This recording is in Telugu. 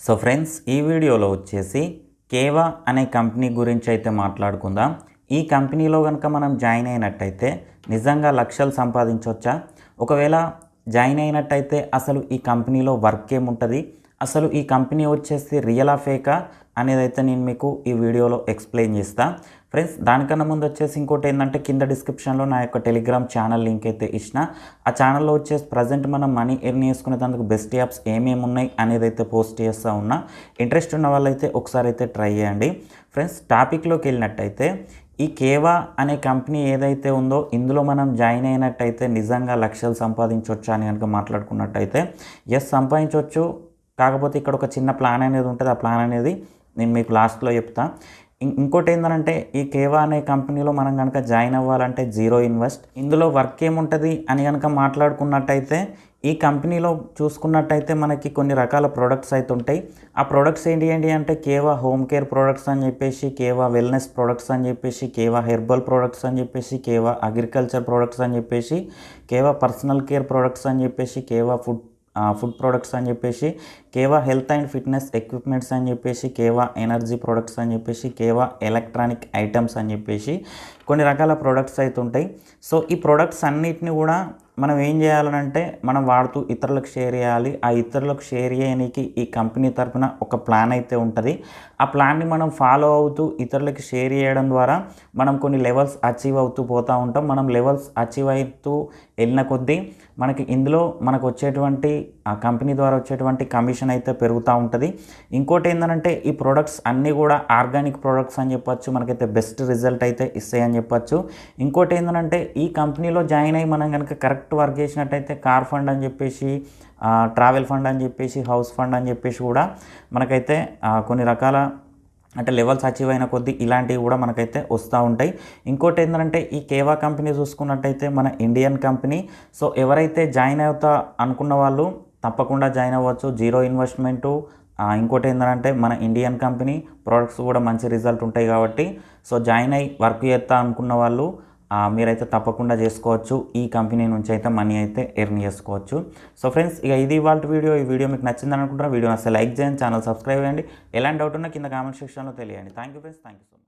సో ఫ్రెండ్స్, ఈ వీడియోలో వచ్చేసి కేవా అనే కంపెనీ గురించి అయితే మాట్లాడుకుందాం. ఈ కంపెనీలో కనుక మనం జాయిన్ అయినట్టయితే నిజంగా లక్షలు సంపాదించవచ్చా? ఒకవేళ జాయిన్ అయినట్టయితే అసలు ఈ కంపెనీలో వర్క్ ఏముంటుంది, అసలు ఈ కంపెనీ వచ్చేసి రియలా ఫేకా అనేది అయితే నేను మీకు ఈ వీడియోలో ఎక్స్ప్లెయిన్ చేస్తాను. ఫ్రెండ్స్, దానికన్నా ముందు వచ్చేసి ఇంకోటి ఏంటంటే కింద డిస్క్రిప్షన్లో నా యొక్క టెలిగ్రామ్ ఛానల్ లింక్ అయితే ఇచ్చిన. ఆ ఛానల్లో వచ్చేసి ప్రజెంట్ మనం మనీ ఎర్న్ చేసుకునేందుకు బెస్ట్ యాప్స్ ఏమేమి ఉన్నాయి అనేది అయితే పోస్ట్ చేస్తూ ఉన్నా. ఇంట్రెస్ట్ ఉన్న వాళ్ళైతే ఒకసారి అయితే ట్రై చేయండి. ఫ్రెండ్స్, టాపిక్లోకి వెళ్ళినట్టయితే ఈ కేవా అనే కంపెనీ ఏదైతే ఉందో ఇందులో మనం జాయిన్ అయినట్టయితే నిజంగా లక్షలు సంపాదించవచ్చు అని కనుక మాట్లాడుకున్నట్టయితే ఎస్, సంపాదించవచ్చు. కాకపోతే ఇక్కడ ఒక చిన్న ప్లాన్ అనేది ఉంటుంది. ఆ ప్లాన్ అనేది నేను మీకు లాస్ట్లో చెప్తాను. ఇంకోటి ఏంటంటే ఈ కేవా అనే కంపెనీలో మనం కనుక జాయిన్ అవ్వాలంటే జీరో ఇన్వెస్ట్. ఇందులో వర్క్ ఏముంటుంది అని కనుక మాట్లాడుకున్నట్టయితే ఈ కంపెనీలో చూసుకున్నట్టయితే మనకి కొన్ని రకాల ప్రోడక్ట్స్ అయితే ఉంటాయి. ఆ ప్రోడక్ట్స్ ఏంటి అంటే కేవా హోమ్ కేర్ ప్రోడక్ట్స్ అని చెప్పేసి, కేవా వెల్నెస్ ప్రోడక్ట్స్ అని చెప్పేసి, కేవా హెర్బల్ ప్రోడక్ట్స్ అని చెప్పేసి, కేవా అగ్రికల్చర్ ప్రోడక్ట్స్ అని చెప్పేసి, కేవా పర్సనల్ కేర్ ప్రోడక్ట్స్ అని చెప్పేసి, కేవా ఫుడ్ ప్రోడక్ట్స్ అని చెప్పేసి, కేవా హెల్త్ అండ్ ఫిట్నెస్ ఎక్విప్మెంట్స్ అని చెప్పేసి, కేవా ఎనర్జీ ప్రోడక్ట్స్ అని చెప్పేసి, కేవా ఎలక్ట్రానిక్ ఐటమ్స్ అని చెప్పేసి కొన్ని రకాల ప్రోడక్ట్స్ అయితే ఉంటాయి. సో ఈ ప్రోడక్ట్స్ అన్నిటిని కూడా మనం ఏం చేయాలంటే మనం వాడుతూ ఇతరులకు షేర్ చేయాలి. ఆ ఇతరులకు షేర్ చేయడానికి ఈ కంపెనీ తరఫున ఒక ప్లాన్ అయితే ఉంటుంది. ఆ ప్లాన్ని మనం ఫాలో అవుతూ ఇతరులకు షేర్ చేయడం ద్వారా మనం కొన్ని లెవెల్స్ అచీవ్ అవుతూ పోతూ ఉంటాం. మనం లెవెల్స్ అచీవ్ అవుతూ వెళ్ళిన కొద్దీ మనకి ఇందులో మనకు వచ్చేటువంటి ఆ కంపెనీ ద్వారా వచ్చేటువంటి కమిషన్ అయితే పెరుగుతూ ఉంటుంది. ఇంకోటి ఏంటంటే ఈ ప్రోడక్ట్స్ అన్నీ కూడా ఆర్గానిక్ ప్రోడక్ట్స్ అని చెప్పచ్చు. మనకైతే బెస్ట్ రిజల్ట్ అయితే ఇస్తాయని చెప్పచ్చు. ఇంకోటి ఏంటంటే ఈ కంపెనీలో జాయిన్ అయ్యి మనం కనుక కరెక్ట్ వర్క్ చేసినట్టయితే కార్ ఫండ్ అని చెప్పేసి, ట్రావెల్ ఫండ్ అని చెప్పేసి, హౌస్ ఫండ్ అని చెప్పేసి కూడా మనకైతే కొన్ని రకాల అంటే లెవెల్స్ అచీవ్ అయిన కొద్దీ ఇలాంటివి కూడా మనకైతే వస్తూ ఉంటాయి. ఇంకోటి ఏంటంటే ఈ కేవా కంపెనీ చూసుకున్నట్టయితే మన ఇండియన్ కంపెనీ. సో ఎవరైతే జాయిన్ అవుతా అనుకున్న వాళ్ళు తప్పకుండా జాయిన్ అవ్వచ్చు, జీరో ఇన్వెస్ట్మెంటు. ఇంకోటి ఏంటంటే మన ఇండియన్ కంపెనీ ప్రోడక్ట్స్ కూడా మంచి రిజల్ట్ ఉంటాయి కాబట్టి సో జాయిన్ అయ్యి వర్క్ చేస్తా అనుకున్న వాళ్ళు మీరైతే తప్పకుండా చేసుకోవచ్చు. ఈ కంపెనీ నుంచి అయితే మనీ అయితే ఎర్న్ చేసుకోవచ్చు. సో ఫ్రెండ్స్, ఇక ఇది ఇవాళ వీడియో. ఈ వీడియో మీకు నచ్చిందని అనుకుంటున్నా. వీడియో అసలు లైక్ చేయండి, ఛానల్ సబ్స్క్రైబ్ చేయండి. ఎలాంటి డౌట్ ఉన్నా కింద కామెంట్ సెక్షన్లో తెలియండి. Thank you friends, thank you so much.